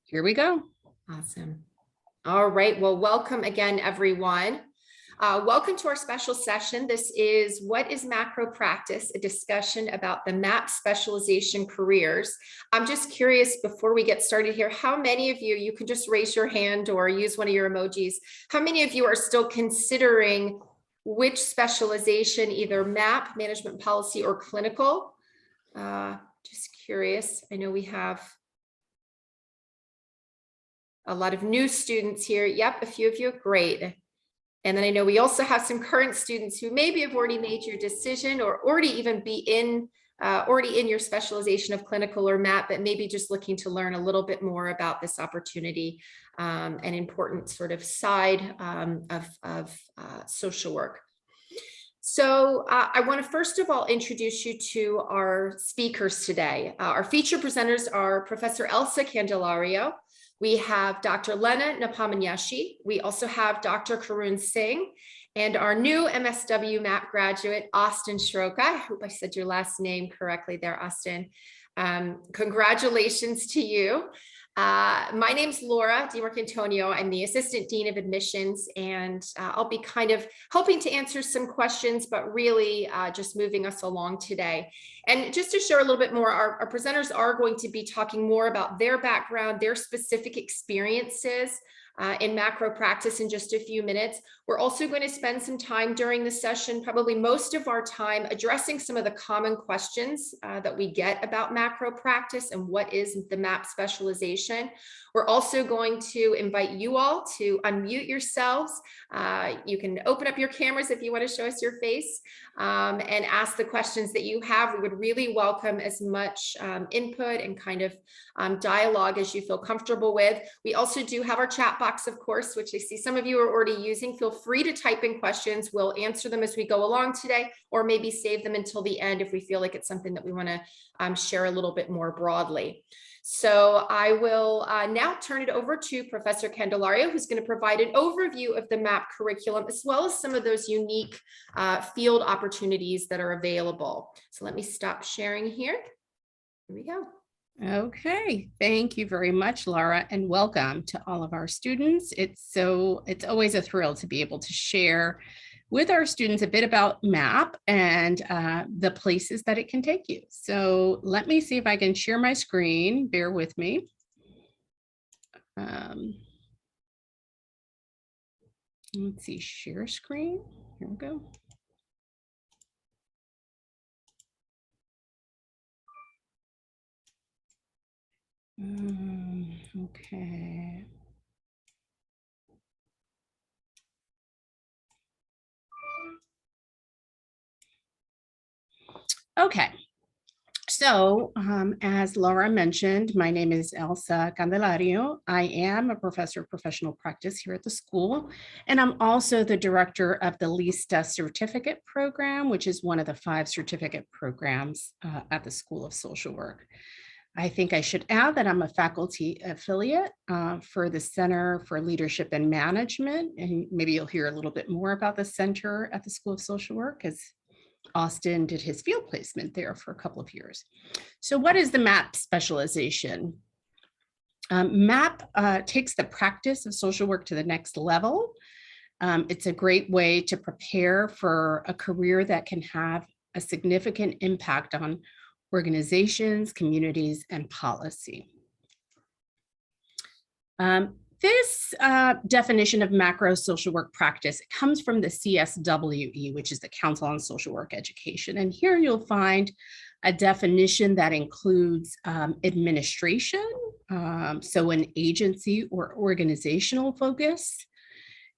Here we go. Awesome. All right. Well, welcome again, everyone. Welcome to our special session. This is What is Macro Practice? A discussion about the MAP specialization careers. I'm just curious before we get started here, how many of you can just raise your hand or use one of your emojis. How many of you are still considering which specialization, either MAP, management policy, or clinical? Just curious. I know we have a lot of new students here. Yep, a few of you, great. And then I know we also have some current students who maybe have already made your decision or already even already in your specialization of clinical or MAP, but maybe just looking to learn a little bit more about this opportunity, an important sort of side of social work. So I want to first of all introduce you to our speakers today. Our featured presenters are Professor Elsa Candelario. We have Dr. Lena Napamanyashi. We also have Dr. Karan Singh and our new MSW MAP graduate, Austin Stoka. I hope I said your last name correctly there, Austin. Congratulations to you. My name's Laura DiMarcantonio. I'm the Assistant Dean of Admissions, and I'll be kind of hoping to answer some questions, but really just moving us along today. And just to share a little bit more, our presenters are going to be talking more about their background, their specific experiences in macro practice in just a few minutes. We're also going to spend some time during the session, probably most of our time, addressing some of the common questions that we get about macro practice and what is the MAP specialization. We're also going to invite you all to unmute yourselves. You can open up your cameras if you want to show us your face and ask the questions that you have. We would really welcome as much input and kind of dialogue as you feel comfortable with. We also do have our chat box, of course, which I see some of you are already using. Feel free to type in questions. We'll answer them as we go along today, or maybe save them until the end if we feel like it's something that we want to share a little bit more broadly. So I will now turn it over to Professor Candelario, who's going to provide an overview of the MAP curriculum, as well as some of those unique field opportunities that are available. So let me stop sharing here. Here we go. Okay, thank you very much, Laura, and welcome to all of our students. It's always a thrill to be able to share with our students a bit about MAP and the places that it can take you. So let me see if I can share my screen. Bear with me. Let's see, share screen. Here we go. Okay. Okay. So as Laura mentioned, my name is Elsa Candelario. I am a professor of professional practice here at the school, and I'm also the director of the LISTA certificate program, which is one of the 5 certificate programs at the School of Social Work. I think I should add that I'm a faculty affiliate for the Center for Leadership and Management, and maybe you'll hear a little bit more about the center at the School of Social Work, as Austin did his field placement there for a couple of years. So what is the MAP specialization? MAP takes the practice of social work to the next level. It's a great way to prepare for a career that can have a significant impact on organizations, communities, and policy. This definition of macro social work practice comes from the CSWE, which is the Council on Social Work Education. And here you'll find a definition that includes administration, so an agency or organizational focus.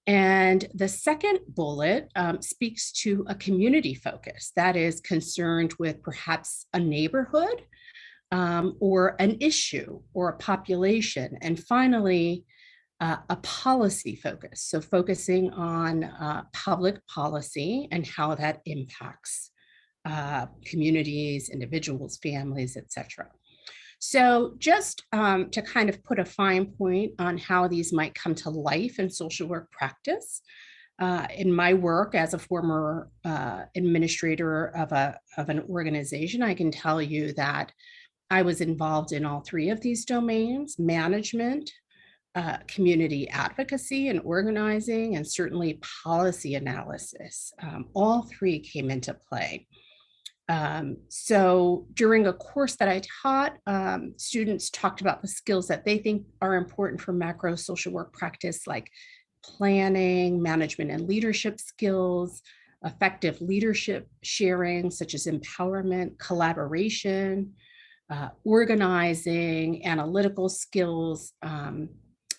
And the second bullet speaks to a community focus that is concerned with perhaps a neighborhood or an issue or a population. And finally, a policy focus, so focusing on public policy and how that impacts communities, individuals, families, etc. So just to kind of put a fine point on how these might come to life in social work practice, in my work as a former administrator of an organization, I can tell you that I was involved in all three of these domains: management, community advocacy and organizing, and certainly policy analysis. All three came into play. So during a course that I taught, students talked about the skills that they think are important for macro social work practice, like planning, management and leadership skills, effective leadership sharing, such as empowerment, collaboration, organizing, analytical skills,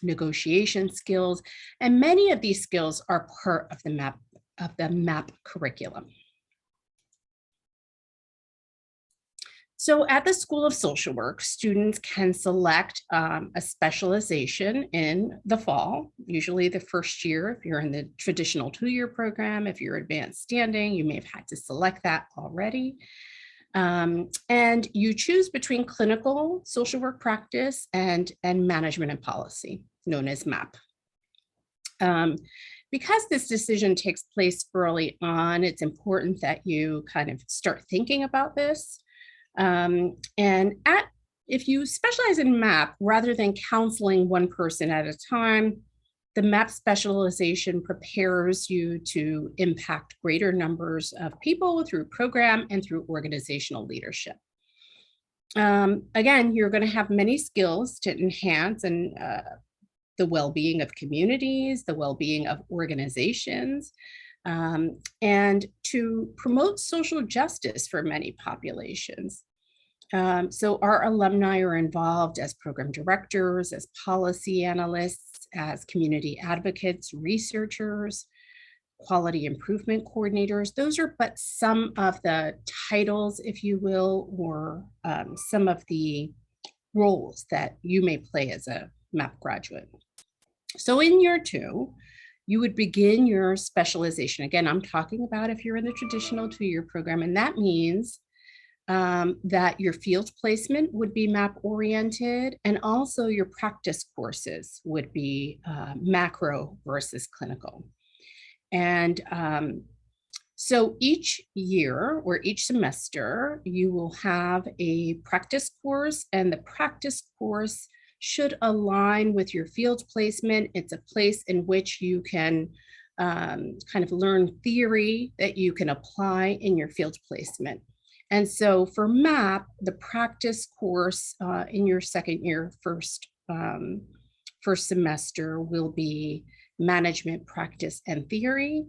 negotiation skills, and many of these skills are part of the MAP curriculum. So at the School of Social Work, students can select a specialization in the fall, usually the first year. If you're in the traditional 2-year program, if you're advanced standing, you may have had to select that already. And you choose between clinical social work practice and management and policy, known as MAP. Because this decision takes place early on, it's important that you kind of start thinking about this. If you specialize in MAP, rather than counseling one person at a time, the MAP specialization prepares you to impact greater numbers of people through program and through organizational leadership. Again, you're going to have many skills to enhance the well-being of communities, the well-being of organizations, and to promote social justice for many populations. So our alumni are involved as program directors, as policy analysts, as community advocates, researchers, quality improvement coordinators. Those are but some of the titles, if you will, or some of the roles that you may play as a MAP graduate. So in year 2, you would begin your specialization. Again, I'm talking about if you're in the traditional 2-year program, and that means that your field placement would be MAP oriented, and also your practice courses would be macro versus clinical. And so each year or each semester, you will have a practice course, and the practice course should align with your field placement. It's a place in which you can kind of learn theory that you can apply in your field placement. And so for MAP, the practice course in your second year, first semester will be management, practice, and theory.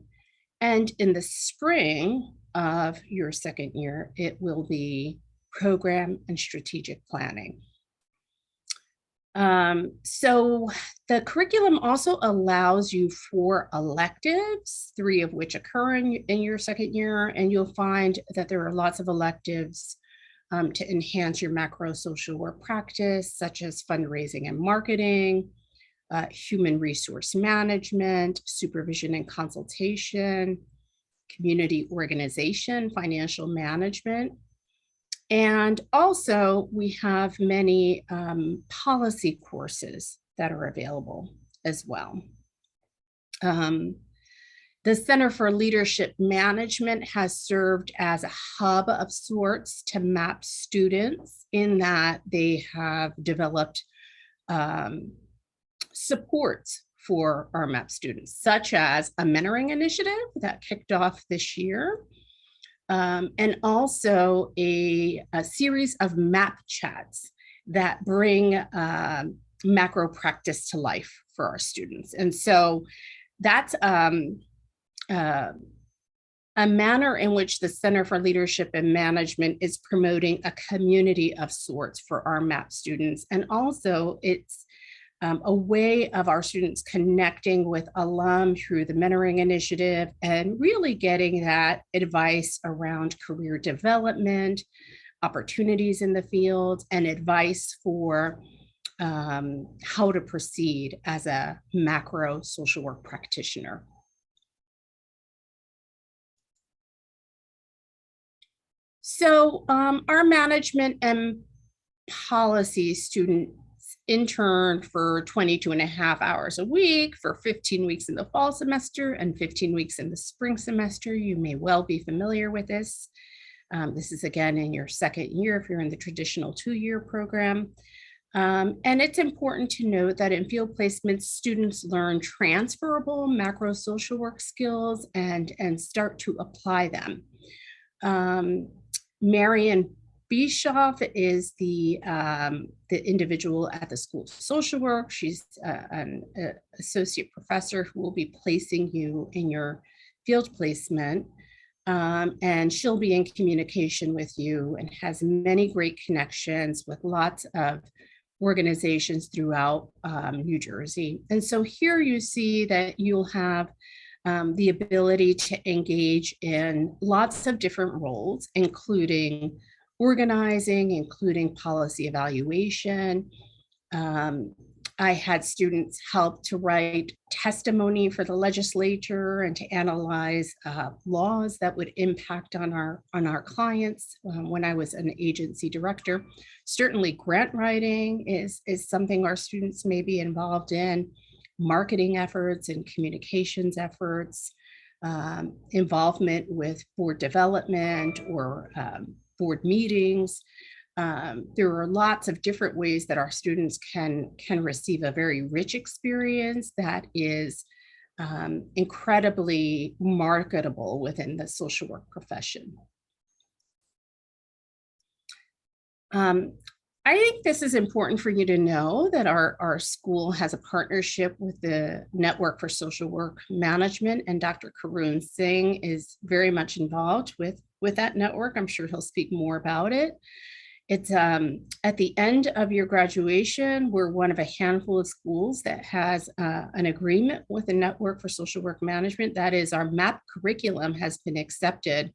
And in the spring of your second year, it will be program and strategic planning. So the curriculum also allows you 4 electives, 3 of which occur in your second year, and you'll find that there are lots of electives to enhance your macro social work practice, such as fundraising and marketing, human resource management, supervision and consultation, community organization, financial management. And also we have many policy courses that are available as well. The Center for Leadership Management has served as a hub of sorts to MAP students, in that they have developed supports for our MAP students, such as a mentoring initiative that kicked off this year, and also a series of MAP chats that bring macro practice to life for our students. And so that's a manner in which the Center for Leadership and Management is promoting a community of sorts for our MAP students. And also it's a way of our students connecting with alum through the mentoring initiative and really getting that advice around career development, opportunities in the field, and advice for how to proceed as a macro social work practitioner. So our management and policy students intern for 22.5 hours a week for 15 weeks in the fall semester and 15 weeks in the spring semester. You may well be familiar with this. This is again in your second year if you're in the traditional 2-year program. And it's important to note that in field placements, students learn transferable macro social work skills and start to apply them. Marion Bischoff is the individual at the School of Social Work. She's an associate professor who will be placing you in your field placement. And she'll be in communication with you and has many great connections with lots of organizations throughout New Jersey. And so here you see that you'll have the ability to engage in lots of different roles, including organizing, including policy evaluation. I had students help to write testimony for the legislature and to analyze laws that would impact on our clients when I was an agency director. Certainly grant writing is something our students may be involved in, marketing efforts and communications efforts, involvement with board development or board meetings. There are lots of different ways that our students can receive a very rich experience that is incredibly marketable within the social work profession. I think this is important for you to know that our school has a partnership with the Network for Social Work Management, and Dr. Karan Singh is very much involved with that network. I'm sure he'll speak more about it. It's at the end of your graduation, we're one of a handful of schools that has an agreement with the Network for Social Work Management. That is, our MAP curriculum has been accepted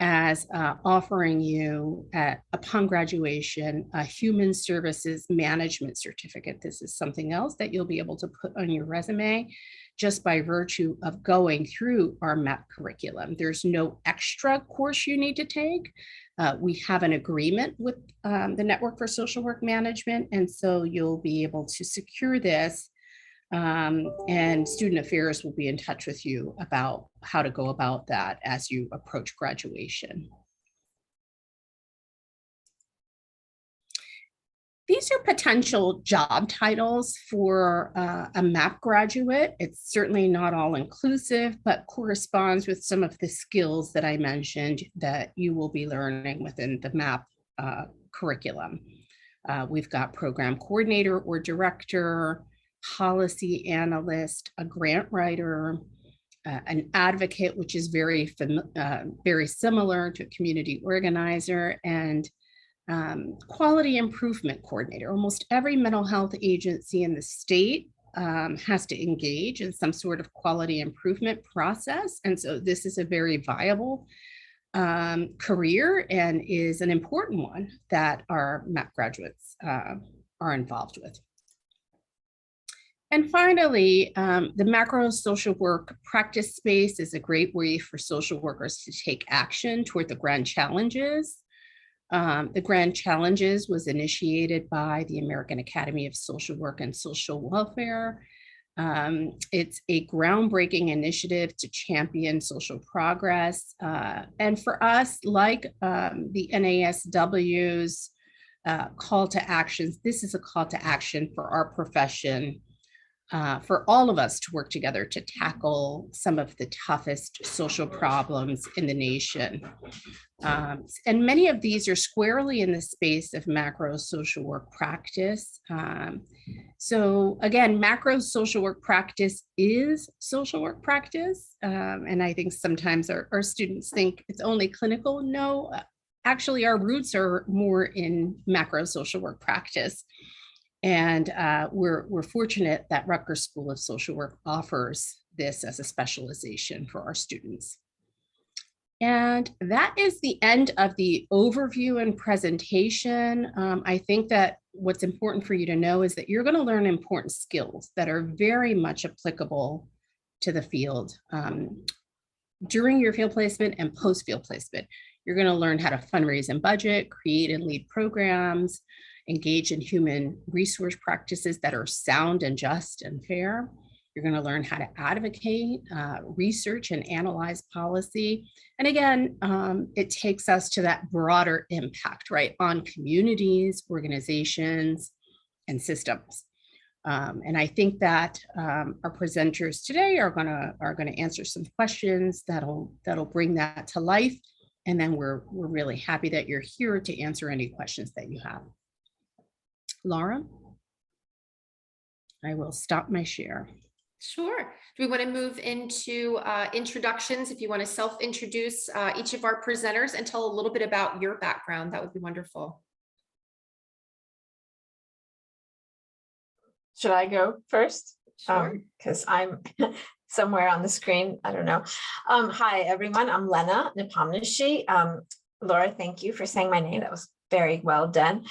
as offering you upon graduation a human services management certificate. This is something else that you'll be able to put on your resume just by virtue of going through our MAP curriculum. There's no extra course you need to take. We have an agreement with the Network for Social Work Management, and so you'll be able to secure this, and Student Affairs will be in touch with you about how to go about that as you approach graduation. These are potential job titles for a MAP graduate. It's certainly not all inclusive, but corresponds with some of the skills that I mentioned that you will be learning within the MAP curriculum. We've got program coordinator or director, policy analyst, a grant writer, an advocate, which is very similar to a community organizer, and quality improvement coordinator. Almost every mental health agency in the state has to engage in some sort of quality improvement process. And so this is a very viable career and is an important one that our MAP graduates are involved with. And finally, the macro social work practice space is a great way for social workers to take action toward the grand challenges. The Grand Challenges was initiated by the American Academy of Social Work and Social Welfare. It's a groundbreaking initiative to champion social progress. And for us, like the NASW's call to actions, this is a call to action for our profession, for all of us to work together to tackle some of the toughest social problems in the nation. And many of these are squarely in the space of macro social work practice. So again, macro social work practice is social work practice. And I think sometimes our students think it's only clinical. No, actually our roots are more in macro social work practice. And we're fortunate that Rutgers School of Social Work offers this as a specialization for our students. And that is the end of the overview and presentation. I think that what's important for you to know is that you're going to learn important skills that are very much applicable to the field. During your field placement and post-field placement, you're going to learn how to fundraise and budget, create and lead programs, engage in human resource practices that are sound and just and fair. You're going to learn how to advocate, research, and analyze policy. And again, it takes us to that broader impact, right, on communities, organizations, and systems. And I think that our presenters today are gonna answer some questions that'll bring that to life. And then we're really happy that you're here to answer any questions that you have. Laura, I will stop my share. Sure. Do we want to move into introductions? If you want to self-introduce each of our presenters and tell a little bit about your background, that would be wonderful. Should I go first? Sure. Because I'm somewhere on the screen. I don't know. Hi, everyone. I'm Lena Nepomniachtchi. Laura, thank you for saying my name. That was very well done.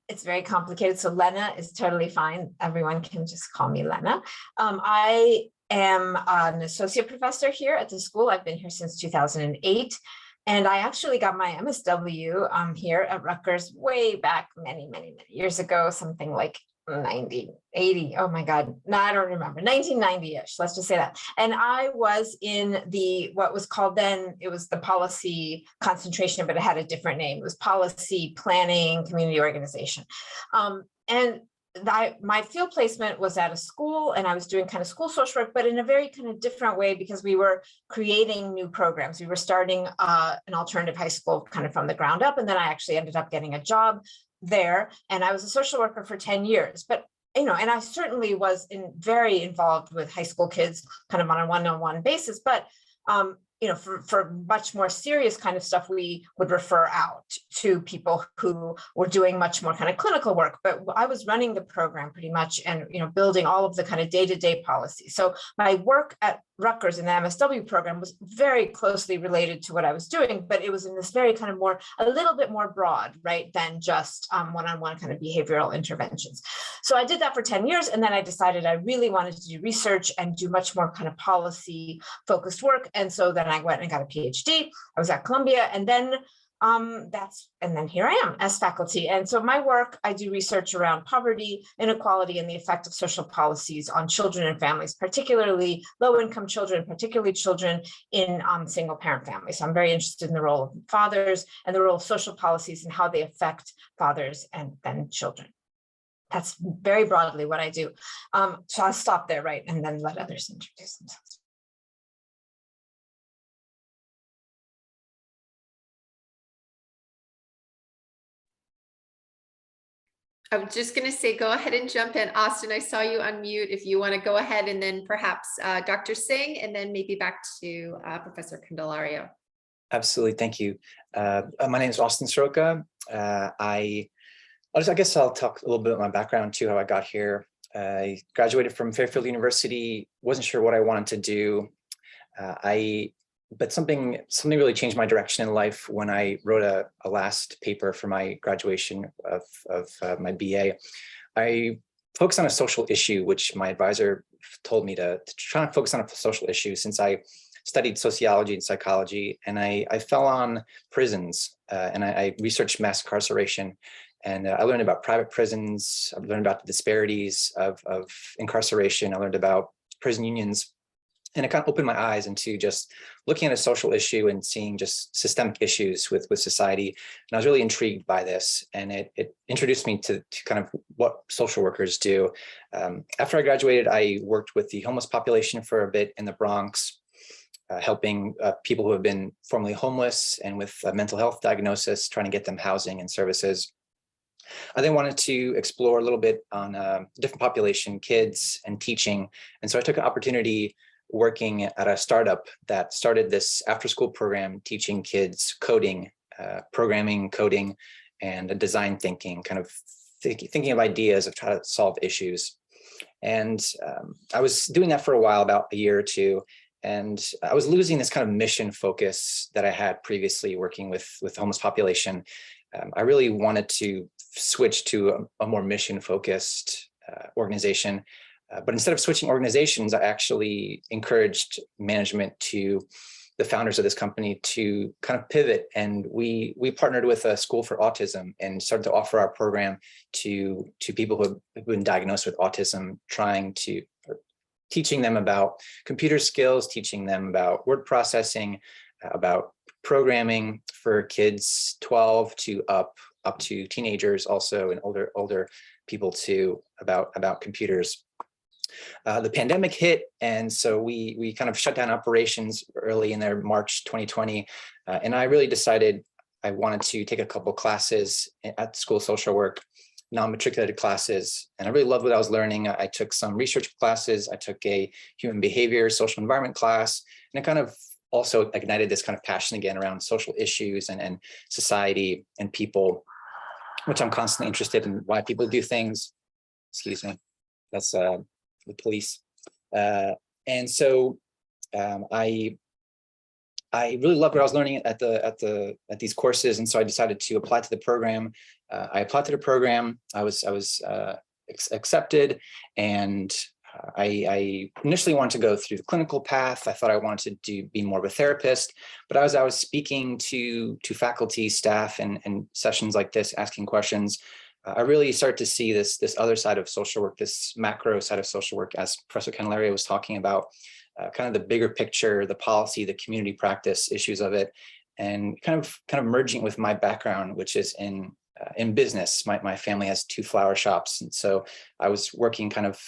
It's very complicated. So Lena is totally fine. Everyone can just call me Lena. I am an associate professor here at the school. I've been here since 2008. And I actually got my MSW here at Rutgers way back many years ago, something like 90, 80. Oh my God. No, I don't remember. 1990-ish. Let's just say that. And I was in what was called then, it was the policy concentration, but it had a different name. It was policy planning, community organization. And my field placement was at a school, and I was doing kind of school social work, but in a very kind of different way, because we were creating new programs. We were starting an alternative high school kind of from the ground up. And then I actually ended up getting a job there, and I was a social worker for 10 years. But and I certainly was very involved with high school kids kind of on a one-on-one basis, but for much more serious kind of stuff, we would refer out to people who were doing much more kind of clinical work. But I was running the program pretty much, and building all of the kind of day-to-day policy. So my work at Rutgers in the MSW program was very closely related to what I was doing, but it was in this very kind of a little bit more broad, right, than just one-on-one kind of behavioral interventions. So I did that for 10 years, and then I decided I really wanted to do research and do much more kind of policy focused work. And so then I went and got a PhD. I was at Columbia, and then here I am as faculty. And so my work, I do research around poverty, inequality, and the effect of social policies on children and families, particularly low-income children, particularly children in single-parent families. So I'm very interested in the role of fathers and the role of social policies and how they affect fathers and then children. That's very broadly what I do. So I'll stop there, right, and then let others introduce themselves. I was just going to say, go ahead and jump in. Austin, I saw you unmute. If you want to go ahead, and then perhaps Dr. Singh, and then maybe back to Professor Candelario. Absolutely. Thank you. My name is Austin Stoka. I guess I'll talk a little bit about my background too, how I got here. I graduated from Fairfield University, wasn't sure what I wanted to do. But something really changed my direction in life when I wrote a last paper for my graduation of my BA. I focused on a social issue, which my advisor told me to try and focus on a social issue, since I studied sociology and psychology, and I fell on prisons, and I researched mass incarceration. And I learned about private prisons. I learned about the disparities of incarceration. I learned about prison unions. And it kind of opened my eyes into just looking at a social issue and seeing just systemic issues with society. And I was really intrigued by this. And it introduced me to kind of what social workers do. After I graduated, I worked with the homeless population for a bit in the Bronx, helping people who have been formerly homeless and with a mental health diagnosis, trying to get them housing and services. I then wanted to explore a little bit on different population, kids and teaching. And so I took an opportunity working at a startup that started this after-school program teaching kids coding, programming, coding, and design thinking, kind of thinking of ideas of how to solve issues. And I was doing that for a while, about a year or two, and I was losing this kind of mission focus that I had previously working with the homeless population. I really wanted to switch to a more mission-focused organization. But instead of switching organizations, I actually encouraged management the founders of this company to kind of pivot. And we partnered with a school for autism and started to offer our program to people who have been diagnosed with autism, trying to teaching them about computer skills, teaching them about word processing, about programming for kids 12 to up to teenagers also, and older people too, about computers. The pandemic hit, and so we kind of shut down operations early in there, March 2020, and I really decided I wanted to take a couple classes at School of Social Work, non-matriculated classes, and I really loved what I was learning. I took some research classes, I took a human behavior, social environment class, and it kind of also ignited this kind of passion again around social issues and society and people, which I'm constantly interested in, why people do things. Excuse me, that's the police. And so I really loved what I was learning at these courses, and so I decided to apply to the program. I applied to the program. I was accepted, and I initially wanted to go through the clinical path. I thought I wanted to be more of a therapist, but as I was speaking to faculty, staff, and sessions like this, asking questions, I really started to see this other side of social work, this macro side of social work, as Professor Candelaria was talking about, kind of the bigger picture, the policy, the community practice issues of it, and kind of merging with my background, which is in business. My family has 2 flower shops, and so I was working kind of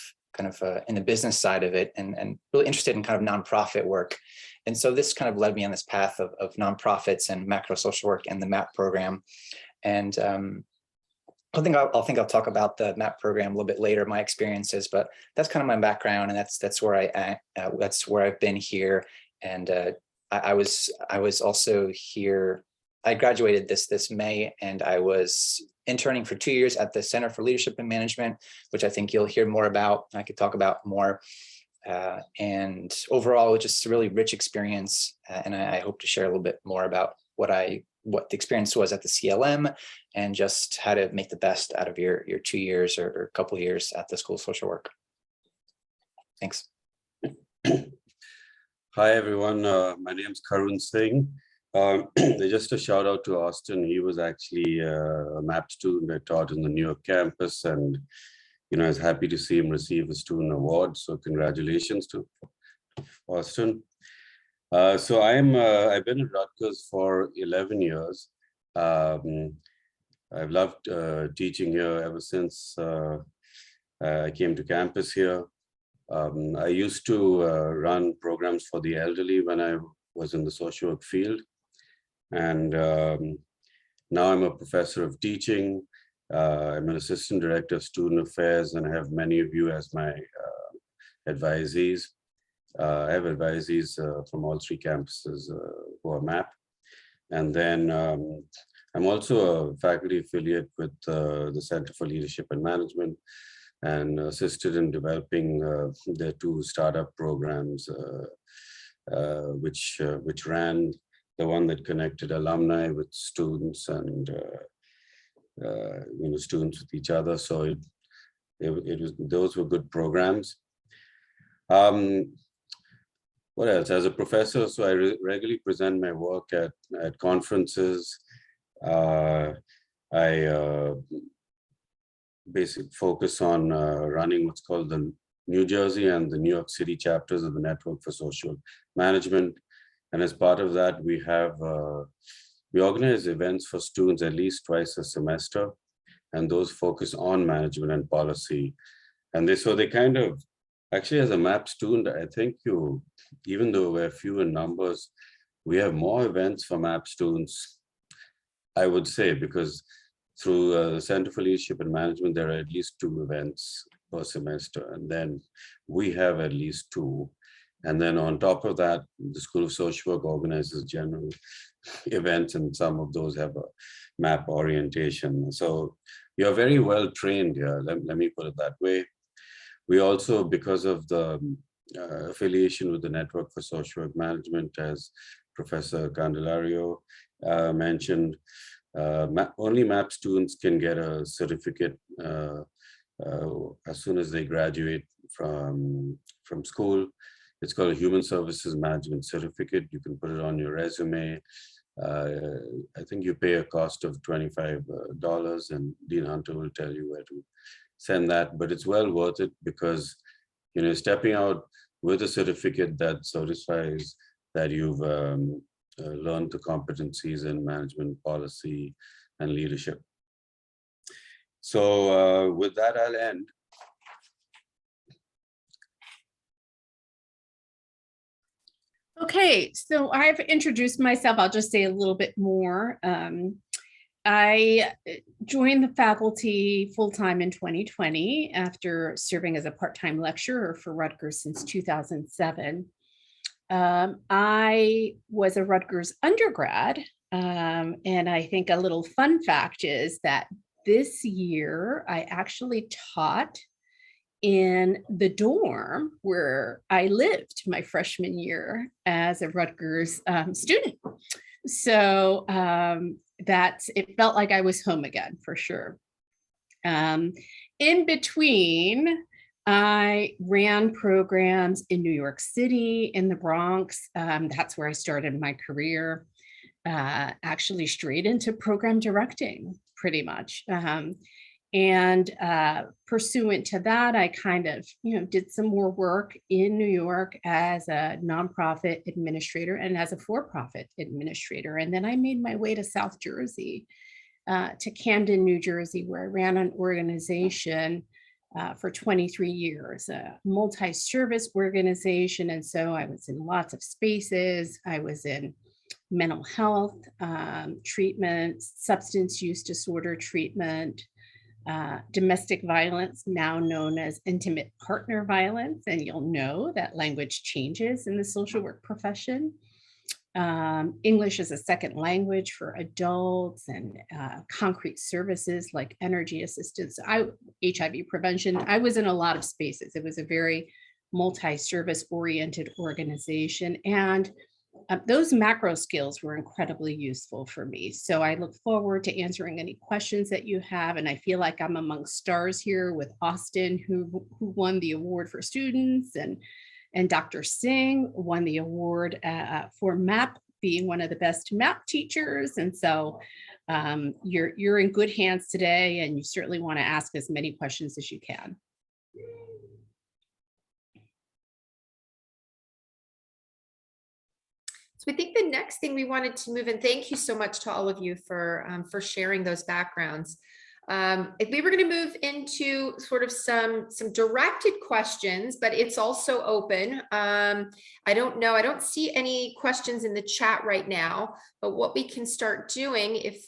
in the business side of it, and really interested in kind of nonprofit work. And so this kind of led me on this path of nonprofits and macro social work and the MAP program. And I think I'll talk about the MAP program a little bit later, my experiences, but that's kind of my background, and that's where that's where I've been here. And I was also here. I graduated this May, and I was interning for 2 years at the Center for Leadership and Management, which I think you'll hear more about. I could talk about more. And overall, it was just a really rich experience. And I hope to share a little bit more about what the experience was at the CLM, and just how to make the best out of your 2 years or a couple of years at the School of Social Work. Thanks. Hi, everyone. My name is Karan Singh. Just a shout out to Austin. He was actually a MAP student I taught in the New York campus, and I was happy to see him receive a student award. So congratulations to Austin. So I've been at Rutgers for 11 years. I've loved teaching here ever since I came to campus here. I used to run programs for the elderly when I was in the social work field. And now I'm a professor of teaching. I'm an assistant director of student affairs, and I have many of you as my advisees. I have advisees from all 3 campuses who are MAP. And then I'm also a faculty affiliate with the Center for Leadership and Management, and assisted in developing their 2 startup programs, which ran the one that connected alumni with students and students with each other. So those were good programs. What else? As a professor, so I regularly present my work at conferences. I basically focus on running what's called the New Jersey and the New York City chapters of the Network for Social Management. And as part of that, we organize events for students at least twice a semester, and those focus on management and policy. And they kind of, actually as a MAP student, I think even though we're few in numbers, we have more events for MAP students, I would say, because through the Center for Leadership and Management, there are at least 2 events per semester, and then we have at least 2. And then on top of that, the School of Social Work organizes general events, and some of those have a MAP orientation. So you're very well trained here, let me put it that way. We also, because of the affiliation with the Network for Social Work Management, as Professor Candelario mentioned, only MAP students can get a certificate as soon as they graduate from school. It's called a Human Services Management Certificate. You can put it on your resume. I think you pay a cost of $25, and Dean Hunter will tell you where to send that. But it's well worth it, because stepping out with a certificate that certifies that you've learned the competencies in management, policy, and leadership. So with that, I'll end. Okay, so I've introduced myself. I'll just say a little bit more. I joined the faculty full-time in 2020 after serving as a part-time lecturer for Rutgers since 2007. I was a Rutgers undergrad, and I think a little fun fact is that this year I actually taught in the dorm where I lived my freshman year as a Rutgers student. So it felt like I was home again for sure. In between, I ran programs in New York City, in the Bronx. That's where I started my career, actually straight into program directing, pretty much. And pursuant to that, I kind of, did some more work in New York as a nonprofit administrator and as a for-profit administrator. And then I made my way to South Jersey, to Camden, New Jersey, where I ran an organization for 23 years, a multi-service organization. And so I was in lots of spaces. I was in mental health treatment, substance use disorder treatment, domestic violence, now known as intimate partner violence. And you'll know that language changes in the social work profession. English as a second language for adults, and concrete services like energy assistance, HIV prevention. I was in a lot of spaces. It was a very multi-service oriented organization. And those macro skills were incredibly useful for me. So I look forward to answering any questions that you have. And I feel like I'm among stars here with Austin, who won the award for students, and Dr. Singh won the award for MAP, being one of the best MAP teachers. And so you're in good hands today, and you certainly want to ask as many questions as you can. So I think the next thing we wanted to move, and thank you so much to all of you for sharing those backgrounds. If we were going to move into sort of some directed questions, but it's also open. I don't know. I don't see any questions in the chat right now, but what we can start doing, if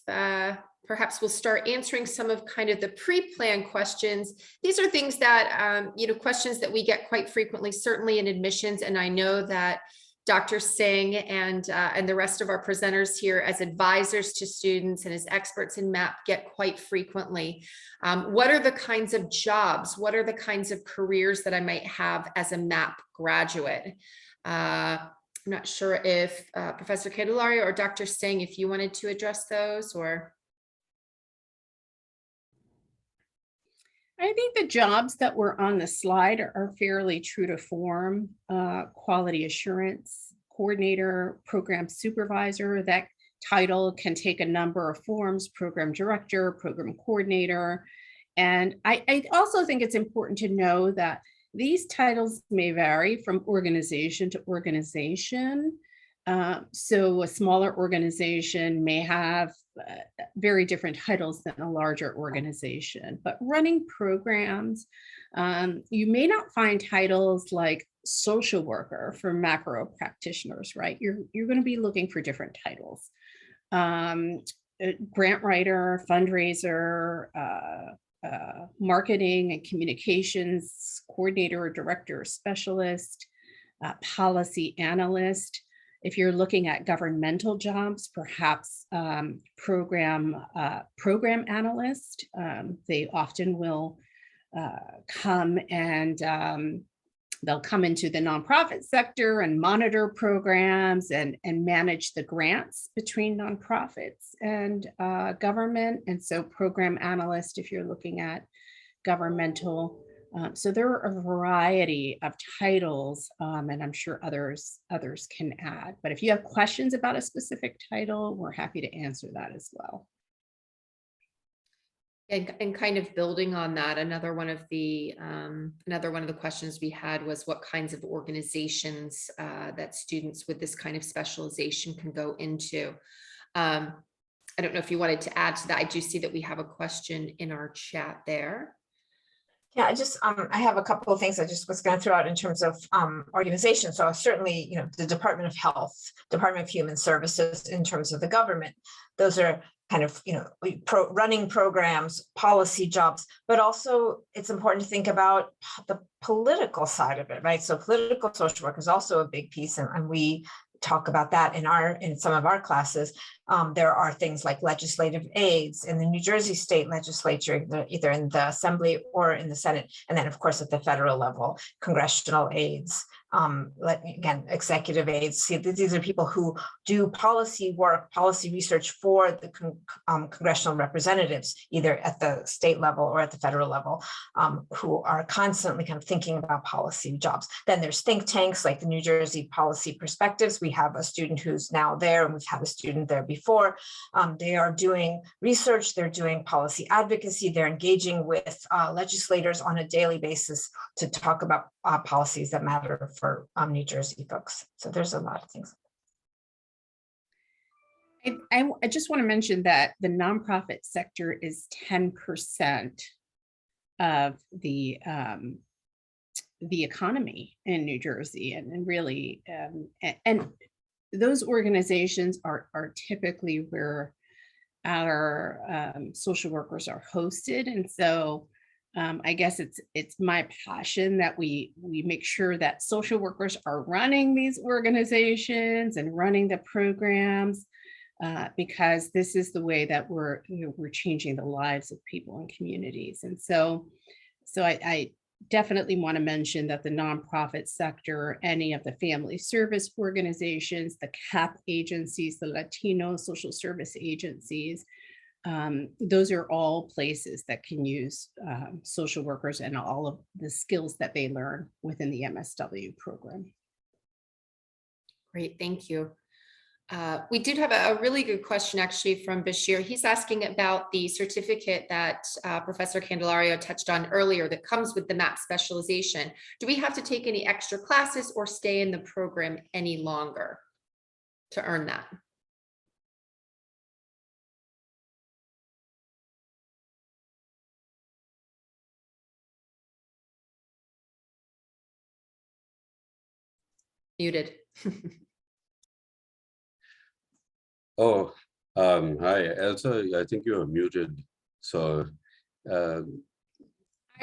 perhaps we'll start answering some of kind of the pre-planned questions. These are things that, questions that we get quite frequently, certainly in admissions. And I know that Dr. Singh and the rest of our presenters here as advisors to students and as experts in MAP get quite frequently. What are the kinds of jobs? What are the kinds of careers that I might have as a MAP graduate? I'm not sure if Professor Candelario or Dr. Singh, if you wanted to address those, or. I think the jobs that were on the slide are fairly true to form. Quality assurance coordinator, program supervisor. That title can take a number of forms: program director, program coordinator. And I also think it's important to know that these titles may vary from organization to organization. So a smaller organization may have very different titles than a larger organization, but running programs, you may not find titles like social worker for macro practitioners, right? You're going to be looking for different titles. Grant writer, fundraiser, marketing and communications coordinator or director or specialist, policy analyst. If you're looking at governmental jobs, perhaps program analyst. They often will come and they'll come into the nonprofit sector and monitor programs and manage the grants between nonprofits and government. And so program analyst, if you're looking at governmental. So there are a variety of titles, and I'm sure others can add. But if you have questions about a specific title, we're happy to answer that as well. And kind of building on that, another one of the questions we had was what kinds of organizations that students with this kind of specialization can go into. I don't know if you wanted to add to that. I do see that we have a question in our chat there. Yeah, I have a couple of things I just was going to throw out in terms of organization. So certainly, the Department of Health, Department of Human Services, in terms of the government, those are kind of, running programs, policy jobs, but also it's important to think about the political side of it, right? So political social work is also a big piece, and we talk about that in some of our classes. There are things like legislative aids in the New Jersey state legislature, either in the assembly or in the Senate. And then of course, at the federal level, congressional aids, again, executive aides. See, these are people who do policy work, policy research for the congressional representatives, either at the state level or at the federal level, who are constantly kind of thinking about policy jobs. Then there's think tanks like the New Jersey Policy Perspectives. We have a student who's now there, and we've had a student there before. They are doing research, they're doing policy advocacy, they're engaging with legislators on a daily basis to talk about policies that matter for New Jersey folks. So there's a lot of things. I just want to mention that the nonprofit sector is 10% of the economy in New Jersey, and really, and those organizations are typically where our social workers are hosted, and so I guess it's my passion that we make sure that social workers are running these organizations and running the programs, because this is the way that we're changing the lives of people and communities. And so I definitely want to mention that the nonprofit sector, any of the family service organizations, the CAP agencies, the Latino social service agencies, those are all places that can use social workers and all of the skills that they learn within the MSW program. Great, thank you. We did have a really good question actually from Bashir. He's asking about the certificate that Professor Candelario touched on earlier that comes with the MAP specialization. Do we have to take any extra classes or stay in the program any longer to earn that? Muted. Oh, hi, Elsa. I think you are muted. So I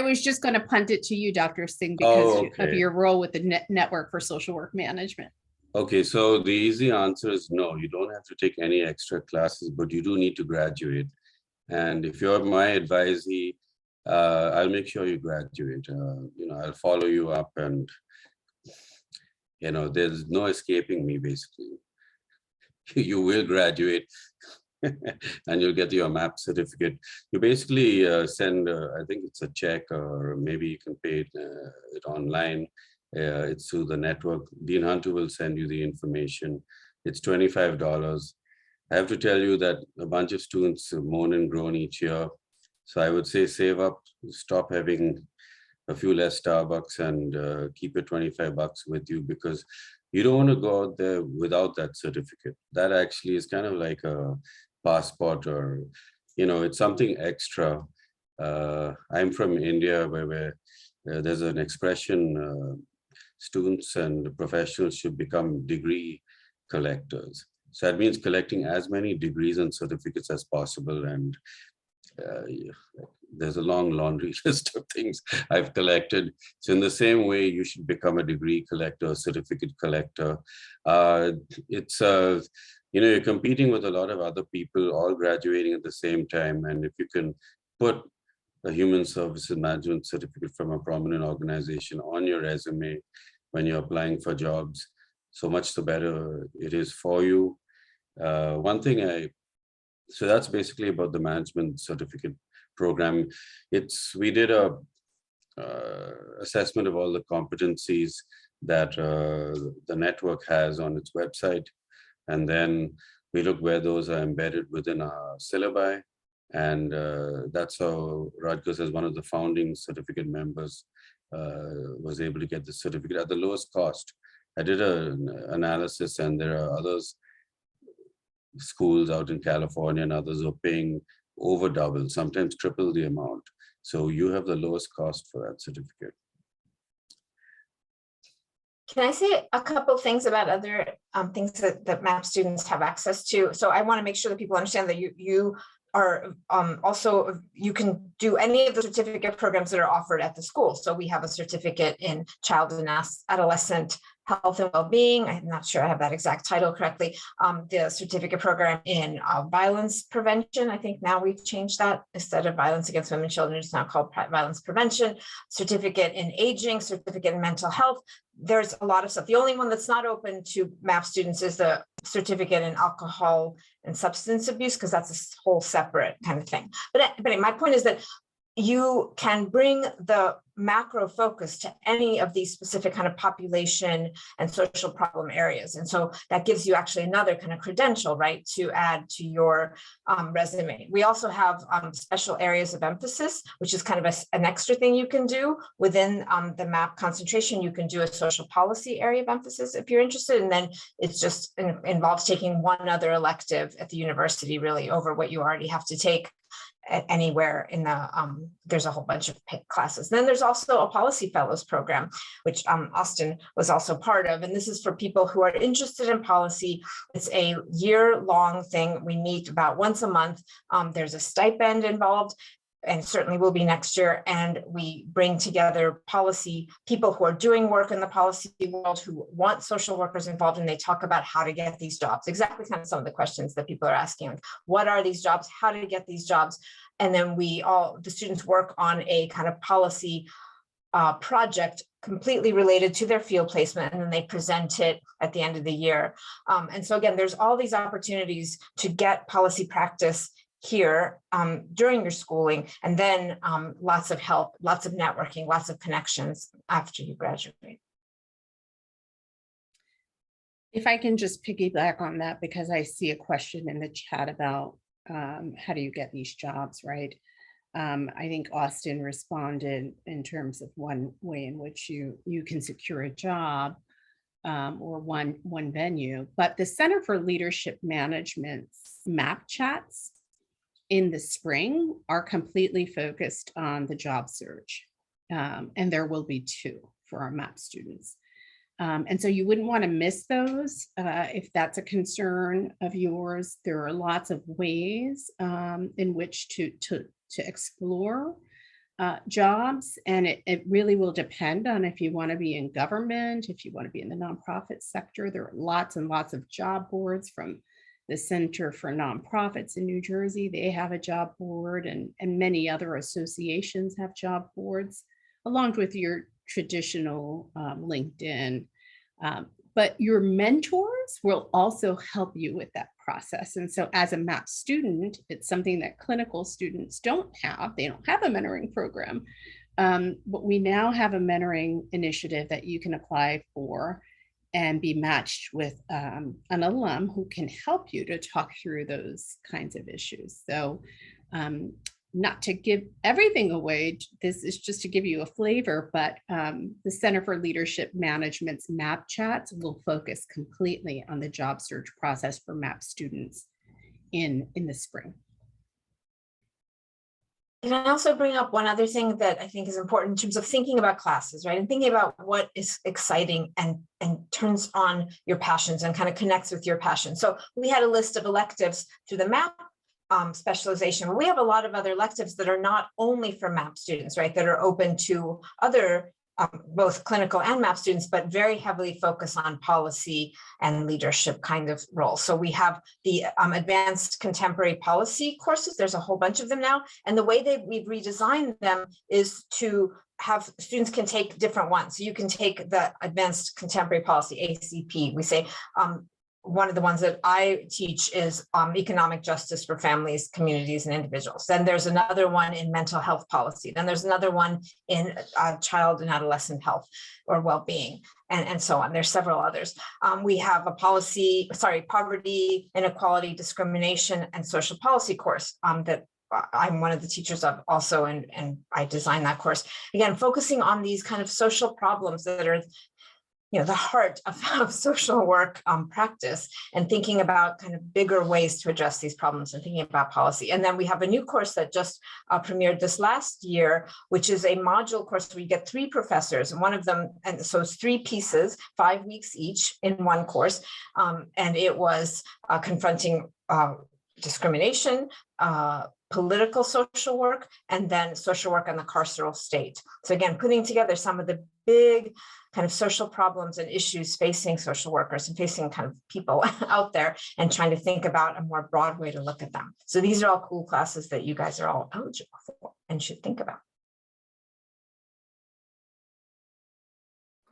was just going to punt it to you, Dr. Singh, because of your role with the Network for Social Work Management. Okay, so the easy answer is no, you don't have to take any extra classes, but you do need to graduate. And if you're my advisee, I'll make sure you graduate. I'll follow you up, and there's no escaping me, basically. You will graduate and you'll get your MAP certificate. You basically send, I think it's a check, or maybe you can pay it online. It's through the network. Dean Hunter will send you the information. It's $25. I have to tell you that a bunch of students moan and groan each year. So I would say save up, stop having a few less Starbucks, and keep your $25 with you, because you don't want to go out there without that certificate. That actually is kind of like a passport, or, it's something extra. I'm from India, where there's an expression, students and professionals should become degree collectors. So that means collecting as many degrees and certificates as possible. And there's a long laundry list of things I've collected. So in the same way, you should become a degree collector, a certificate collector. You're competing with a lot of other people all graduating at the same time. And if you can put a human services management certificate from a prominent organization on your resume when you're applying for jobs, so much the better it is for you. So that's basically about the management certificate program. We did a assessment of all the competencies that the network has on its website. And then we look where those are embedded within our syllabi. And that's how Rutgers, as one of the founding certificate members, was able to get the certificate at the lowest cost. I did an analysis, and there are others, schools out in California and others, are paying over double, sometimes triple the amount. So you have the lowest cost for that certificate. Can I say a couple things about other things that MAP students have access to? So I want to make sure that people understand that you are also, you can do any of the certificate programs that are offered at the school. So we have a certificate in child and adolescent health and well-being. I'm not sure I have that exact title correctly. The certificate program in violence prevention. I think now we've changed that. Instead of violence against women and children, it's now called violence prevention. Certificate in aging, certificate in mental health. There's a lot of stuff. The only one that's not open to MAP students is the certificate in alcohol and substance abuse, because that's a whole separate kind of thing. But my point is that you can bring the macro focus to any of these specific kind of population and social problem areas. And so that gives you actually another kind of credential, right, to add to your resume. We also have special areas of emphasis, which is kind of an extra thing you can do within the MAP concentration. You can do a social policy area of emphasis if you're interested. And then it's just involves taking one other elective at the university, really, over what you already have to take anywhere in the, there's a whole bunch of classes. Then there's also a policy fellows program, which Austin was also part of. And this is for people who are interested in policy. It's a year-long thing. We meet about once a month. There's a stipend involved, and certainly will be next year. And we bring together policy people who are doing work in the policy world, who want social workers involved, and they talk about how to get these jobs. Exactly kind of some of the questions that people are asking, like, what are these jobs? How to get these jobs? And then the students work on a kind of policy project completely related to their field placement, and then they present it at the end of the year. And so again, there's all these opportunities to get policy practice here during your schooling, and then lots of help, lots of networking, lots of connections after you graduate. If I can just piggyback on that, because I see a question in the chat about how do you get these jobs, right? I think Austin responded in terms of one way in which you can secure a job or one venue, but the Center for Leadership Management's MAP chats in the spring are completely focused on the job search. And there will be 2 for our MAP students. And so you wouldn't want to miss those if that's a concern of yours. There are lots of ways in which to explore jobs, and it really will depend on if you want to be in government, if you want to be in the nonprofit sector. There are lots and lots of job boards from the Center for Nonprofits in New Jersey. They have a job board, and many other associations have job boards, along with your traditional LinkedIn. But your mentors will also help you with that process. And so as a MAP student, it's something that clinical students don't have. They don't have a mentoring program. But we now have a mentoring initiative that you can apply for and be matched with an alum who can help you to talk through those kinds of issues. So not to give everything away, this is just to give you a flavor, but the Center for Leadership Management's MAP chats will focus completely on the job search process for MAP students in the spring. Can I also bring up one other thing that I think is important in terms of thinking about classes, right? And thinking about what is exciting and turns on your passions and kind of connects with your passion. So we had a list of electives through the MAP specialization. We have a lot of other electives that are not only for MAP students, right? That are open to other both clinical and MAP students, but very heavily focus on policy and leadership kind of roles. So we have the advanced contemporary policy courses. There's a whole bunch of them now. And the way we've redesigned them is to have students can take different ones. So you can take the advanced contemporary policy, ACP. We say one of the ones that I teach is economic justice for families, communities, and individuals. Then there's another one in mental health policy. Then there's another one in child and adolescent health or well-being, and so on. There's several others. We have a poverty, inequality, discrimination, and social policy course that I'm one of the teachers of also, and I designed that course. Again, focusing on these kind of social problems that are, the heart of social work practice, and thinking about kind of bigger ways to address these problems and thinking about policy. And then we have a new course that just premiered this last year, which is a module course where you get 3 professors, and one of them, and so it's 3 pieces, 5 weeks each in one course. And it was confronting discrimination, political social work, and then social work on the carceral state. So again, putting together some of the big kind of social problems and issues facing social workers and facing kind of people out there, and trying to think about a more broad way to look at them. So these are all cool classes that you guys are all eligible for and should think about.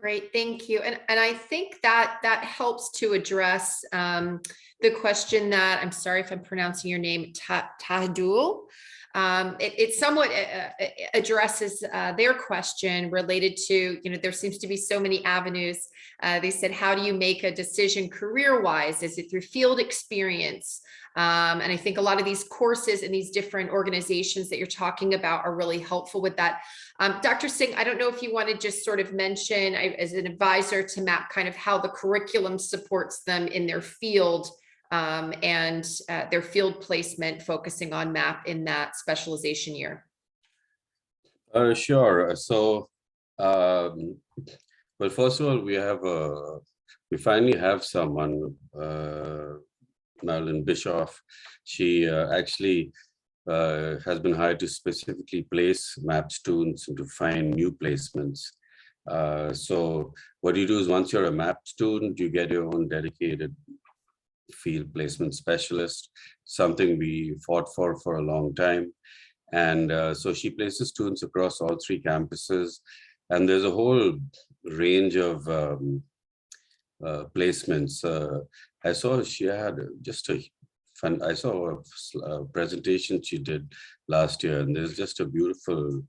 Great, thank you. And I think that helps to address the question that, I'm sorry if I'm pronouncing your name, Tahadul. It somewhat addresses their question related to, there seems to be so many avenues. They said, how do you make a decision career-wise? Is it through field experience? And I think a lot of these courses and these different organizations that you're talking about are really helpful with that. Dr. Singh, I don't know if you want to just sort of mention, as an advisor to MAP, kind of how the curriculum supports them in their field and their field placement, focusing on MAP in that specialization year. Sure. So, well, first of all, we finally have someone, Marilyn Bischoff. She actually has been hired to specifically place MAP students and to find new placements. So what you do is, once you're a MAP student, you get your own dedicated field placement specialist, something we fought for a long time. And so she places students across all 3 campuses. And there's a whole range of placements. I saw she had just a fun, I saw a presentation she did last year, and there's just a beautiful,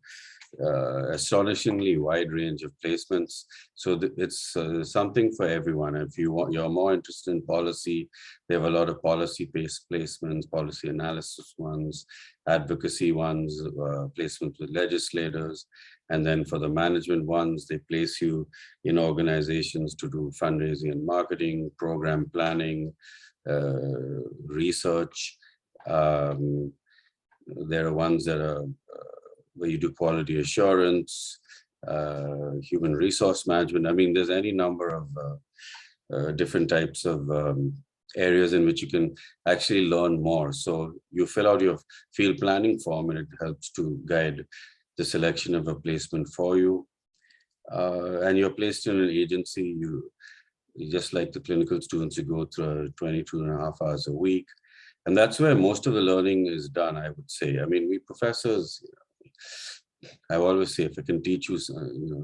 astonishingly wide range of placements. So it's something for everyone. If you're more interested in policy, they have a lot of policy-based placements, policy analysis ones, advocacy ones, placements with legislators. And then for the management ones, they place you in organizations to do fundraising and marketing, program planning, research. There are ones that are where you do quality assurance, human resource management. I mean, there's any number of different types of areas in which you can actually learn more. So you fill out your field planning form, and it helps to guide the selection of a placement for you. And you're placed in an agency, you just like the clinical students, you go through 22.5 hours a week. And that's where most of the learning is done, I would say. I mean, we professors, I always say, if I can teach you,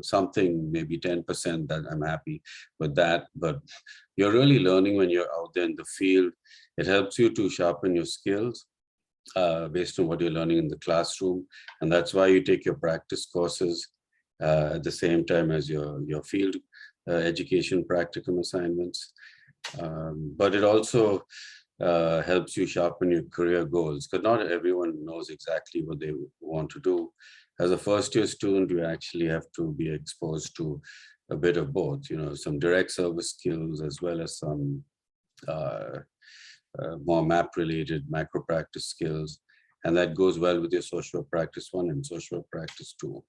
something, maybe 10%, that I'm happy with that. But you're really learning when you're out there in the field. It helps you to sharpen your skills based on what you're learning in the classroom. And that's why you take your practice courses at the same time as your field education practicum assignments. But it also helps you sharpen your career goals, because not everyone knows exactly what they want to do. As a first-year student, you actually have to be exposed to a bit of both, some direct service skills as well as some more MAP-related macro practice skills. And that goes well with your social practice 1 and social practice 2.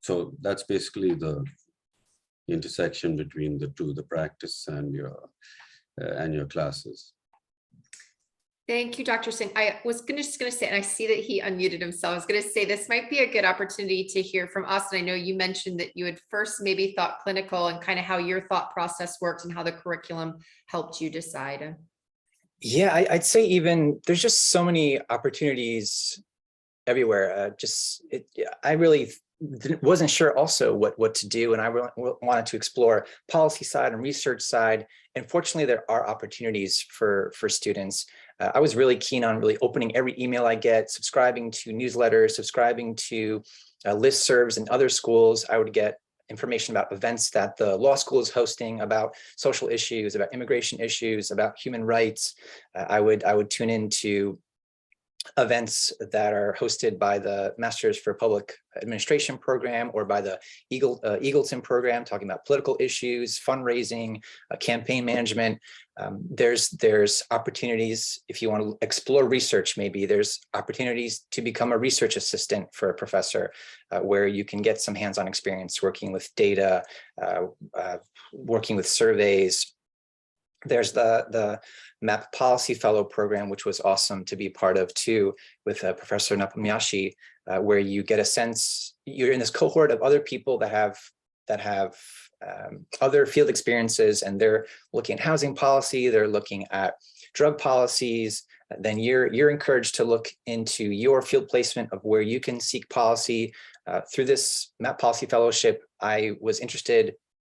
So that's basically the intersection between the two, the practice and your classes. Thank you, Dr. Singh. I was just going to say, and I see that he unmuted himself. I was going to say this might be a good opportunity to hear from us. And I know you mentioned that you had first maybe thought clinical, and kind of how your thought process worked and how the curriculum helped you decide. Yeah, I'd say even there's just so many opportunities everywhere. I really wasn't sure also what to do, and I really wanted to explore policy side and research side. And fortunately, there are opportunities for students. I was really keen on really opening every email I get, subscribing to newsletters, subscribing to listservs in other schools. I would get information about events that the law school is hosting, about social issues, about immigration issues, about human rights. I would tune into events that are hosted by the Masters for Public Administration program or by the Eagleton program, talking about political issues, fundraising, campaign management. There's opportunities, if you want to explore research, maybe there's opportunities to become a research assistant for a professor, where you can get some hands-on experience working with data, working with surveys. There's the MAP Policy Fellow program, which was awesome to be part of too, with Professor Napamiyashi, where you get a sense, you're in this cohort of other people that have other field experiences, and they're looking at housing policy, they're looking at drug policies. Then you're encouraged to look into your field placement of where you can seek policy. Through this MAP Policy Fellowship, I was interested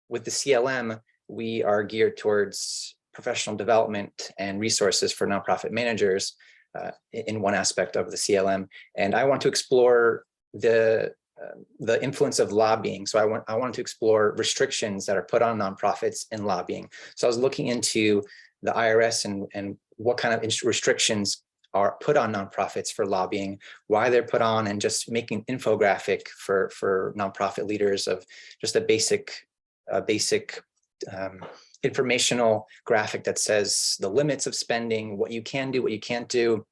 with the CLM. We are geared towards professional development and resources for nonprofit managers in one aspect of the CLM. And I want to explore the influence of lobbying. So I wanted to explore restrictions that are put on nonprofits in lobbying. So I was looking into the IRS and what kind of restrictions are put on nonprofits for lobbying, why they're put on, and just making infographic for nonprofit leaders of just a basic informational graphic that says the limits of spending, what you can do, what you can't do.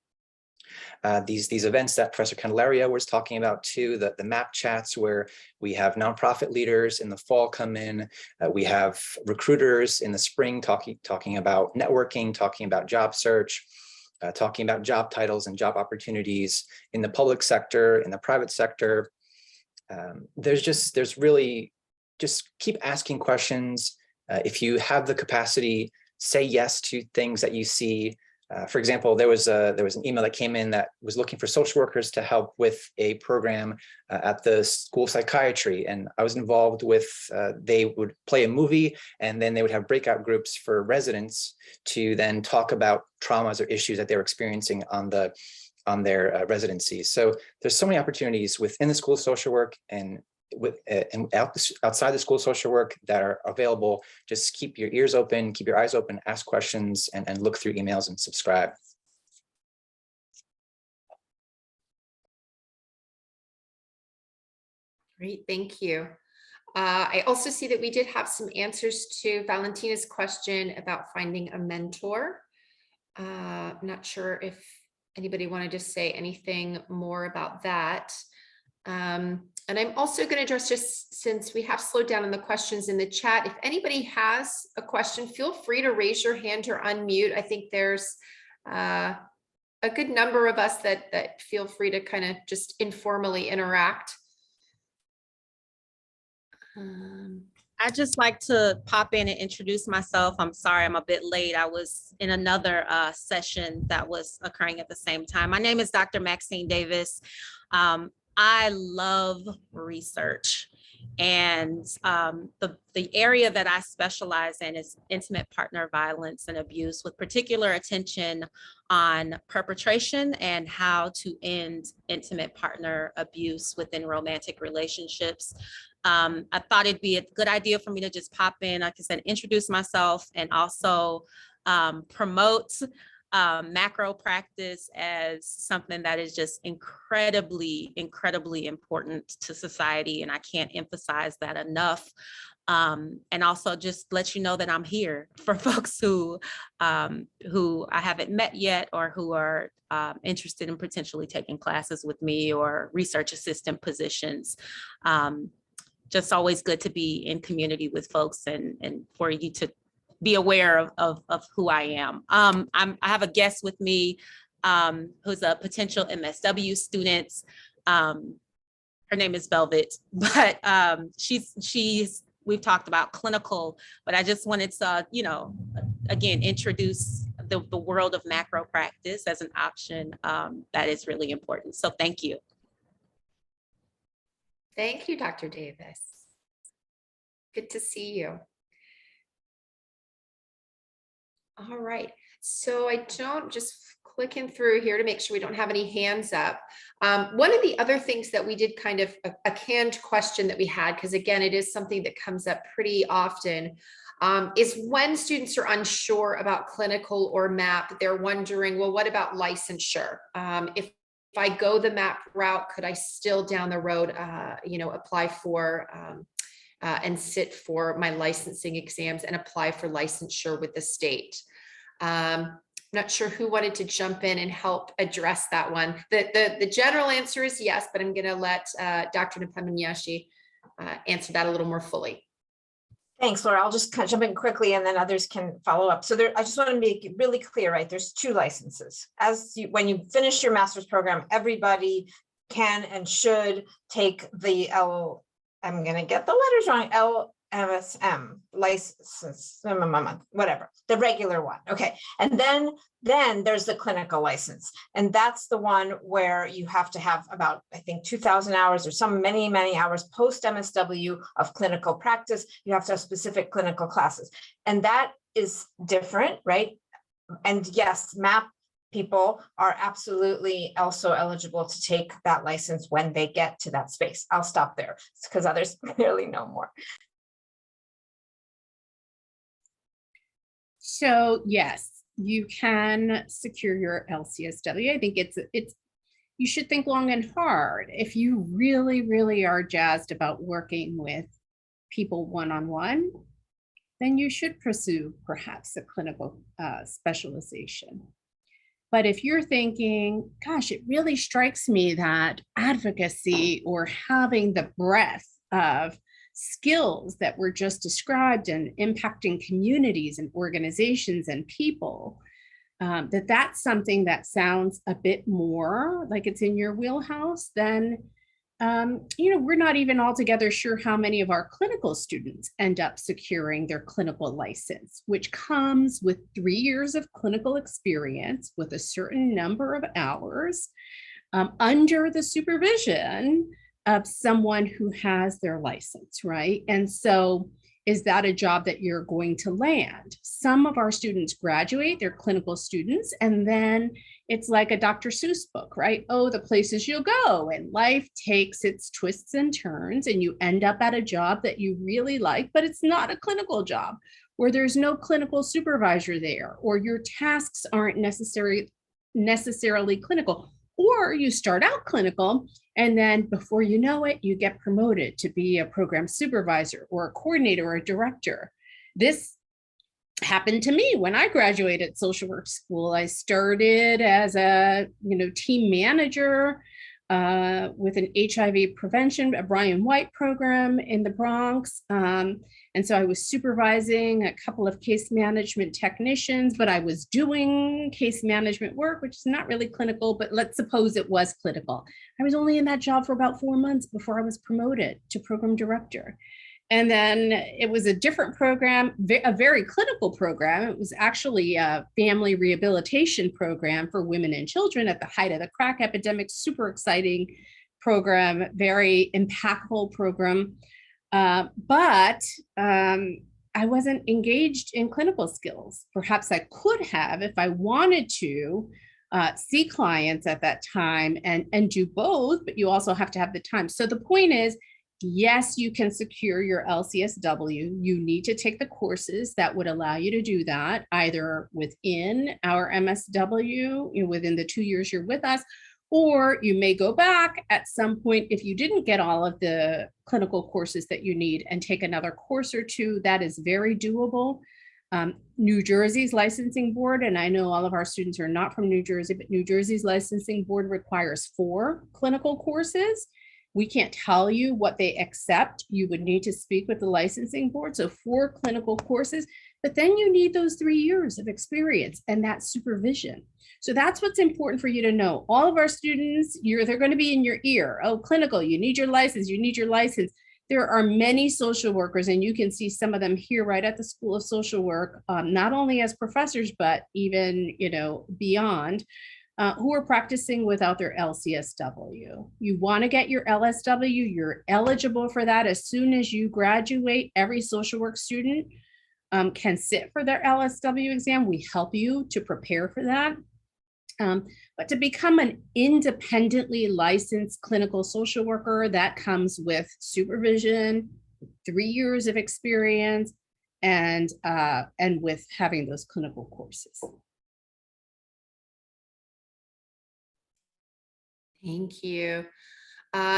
These events that Professor Candelaria was talking about too, the MAP chats where we have nonprofit leaders in the fall come in, we have recruiters in the spring talking about networking, talking about job search, talking about job titles and job opportunities in the public sector, in the private sector. There's really just keep asking questions. If you have the capacity, say yes to things that you see. For example, there was an email that came in that was looking for social workers to help with a program at the School of Psychiatry. And I was involved with, they would play a movie and then they would have breakout groups for residents to then talk about traumas or issues that they were experiencing on their residencies. So there's so many opportunities within the School of Social Work and outside the School of Social Work that are available. Just keep your ears open, keep your eyes open, ask questions, and look through emails and subscribe. Great, thank you. I also see that we did have some answers to Valentina's question about finding a mentor. I'm not sure if anybody wanted to say anything more about that. And I'm also going to address, just since we have slowed down on the questions in the chat, if anybody has a question, feel free to raise your hand or unmute. I think there's a good number of us that feel free to kind of just informally interact. I'd just like to pop in and introduce myself. I'm sorry, I'm a bit late. I was in another session that was occurring at the same time. My name is Dr. Maxine Davis. I love research, and the area that I specialize in is intimate partner violence and abuse, with particular attention on perpetration and how to end intimate partner abuse within romantic relationships. I thought it'd be a good idea for me to just pop in, like I said, introduce myself, and also promote macro practice as something that is just incredibly important to society. And I can't emphasize that enough. And also just let you know that I'm here for folks who I haven't met yet, or who are interested in potentially taking classes with me or research assistant positions. Just always good to be in community with folks, and for you to be aware of who I am. I have a guest with me who's a potential MSW student. Her name is Velvet, but we've talked about clinical, but I just wanted to, again, introduce the world of macro practice as an option that is really important. So thank you. Thank you, Dr. Davis. Good to see you. All right, so I don't, just clicking through here to make sure we don't have any hands up. One of the other things that we did kind of a canned question that we had, because again, it is something that comes up pretty often, is when students are unsure about clinical or MAP, they're wondering, well, what about licensure? If I go the MAP route, could I still down the road, apply for and sit for my licensing exams and apply for licensure with the state? Not sure who wanted to jump in and help address that one. The general answer is yes, but I'm going to let Dr. Nepomniachtchi answer that a little more fully. Thanks, Laura. I'll just kind of jump in quickly and then others can follow up. So I just want to make it really clear, right? There's 2 licenses. When you finish your master's program, everybody can and should take the I'm going to get the letters wrong, LMSM license, whatever, the regular one. Okay. And then there's the clinical license. And that's the one where you have to have about, I think, 2,000 hours or many hours post MSW of clinical practice. You have to have specific clinical classes. And that is different, right? And yes, MAP people are absolutely also eligible to take that license when they get to that space. I'll stop there because others clearly know more. So yes, you can secure your LCSW. I think you should think long and hard. If you really are jazzed about working with people one-on-one, then you should pursue perhaps a clinical specialization. But if you're thinking, gosh, it really strikes me that advocacy or having the breadth of skills that were just described and impacting communities and organizations and people, that's something that sounds a bit more like it's in your wheelhouse, then we're not even altogether sure how many of our clinical students end up securing their clinical license, which comes with 3 years of clinical experience with a certain number of hours under the supervision of someone who has their license, right? And so is that a job that you're going to land? Some of our students graduate, they're clinical students, and then it's like a Dr. Seuss book, right? Oh, the places you'll go, and life takes its twists and turns, and you end up at a job that you really like, but it's not a clinical job, where there's no clinical supervisor there, or your tasks aren't necessarily clinical. Or you start out clinical, and then before you know it, you get promoted to be a program supervisor or a coordinator or a director. This happened to me when I graduated social work school. I started as a team manager with an HIV prevention, a Brian White program in the Bronx. And so I was supervising a couple of case management technicians, but I was doing case management work, which is not really clinical, but let's suppose it was clinical. I was only in that job for about 4 months before I was promoted to program director. And then it was a different program, a very clinical program. It was actually a family rehabilitation program for women and children at the height of the crack epidemic. Super exciting program, very impactful program. But I wasn't engaged in clinical skills. Perhaps I could have if I wanted to see clients at that time and do both, but you also have to have the time. So the point is, yes, you can secure your LCSW. You need to take the courses that would allow you to do that, either within our MSW, within the 2 years you're with us, or you may go back at some point if you didn't get all of the clinical courses that you need and take another course or two. That is very doable. New Jersey's licensing board, and I know all of our students are not from New Jersey, but New Jersey's licensing board requires 4 clinical courses. We can't tell you what they accept. You would need to speak with the licensing board. So 4 clinical courses, but then you need those 3 years of experience and that supervision. So that's what's important for you to know. All of our students, they're going to be in your ear. Oh, clinical, you need your license, you need your license. There are many social workers, and you can see some of them here right at the School of Social Work, not only as professors, but even, beyond, who are practicing without their LCSW. You want to get your LSW, you're eligible for that as soon as you graduate. Every social work student can sit for their LSW exam. We help you to prepare for that. But to become an independently licensed clinical social worker, that comes with supervision, 3 years of experience, and with having those clinical courses. Thank you.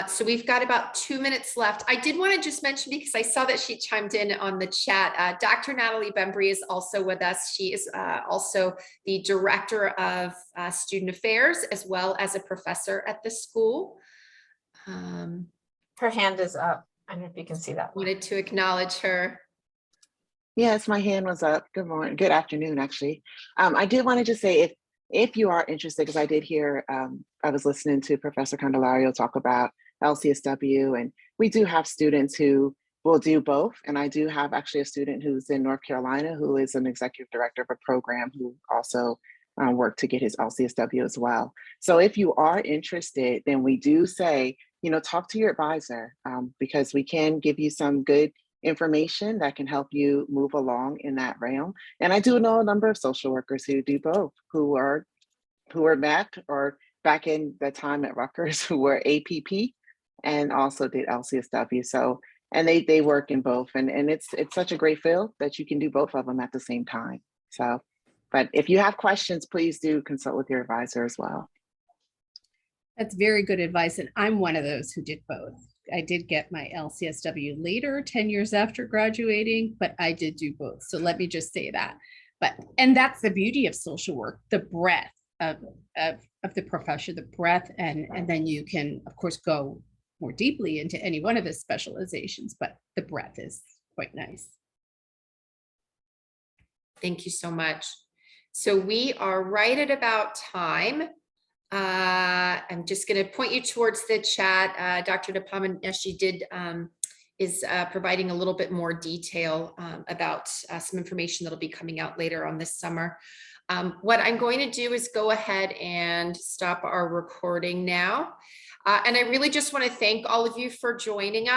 So we've got about 2 minutes left. I did want to just mention, because I saw that she chimed in on the chat, Dr. Natalie Bembry is also with us. She is also the Director of Student Affairs, as well as a professor at the school. Her hand is up. I don't know if you can see that. Wanted to acknowledge her. Yes, my hand was up. Good morning, good afternoon, actually. I did want to just say, if you are interested, because I did hear, I was listening to Professor Candelario talk about LCSW, and we do have students who will do both. And I do have actually a student who's in North Carolina who is an executive director of a program who also worked to get his LCSW as well. So if you are interested, then we do say, talk to your advisor, because we can give you some good information that can help you move along in that realm. And I do know a number of social workers who do both, who are back in the time at Rutgers, who were APP and also did LCSW. So, and they work in both, and it's such a great field that you can do both of them at the same time. So, but if you have questions, please do consult with your advisor as well. That's very good advice. And I'm one of those who did both. I did get my LCSW later, 10 years after graduating, but I did do both. So let me just say that. And that's the beauty of social work, the breadth of the profession, the breadth, and then you can, of course, go more deeply into any one of the specializations, but the breadth is quite nice. Thank you so much. So we are right at about time. I'm just going to point you towards the chat. Dr. Nepomniachtchi is providing a little bit more detail about some information that'll be coming out later on this summer. What I'm going to do is go ahead and stop our recording now. And I really just want to thank all of you for joining us.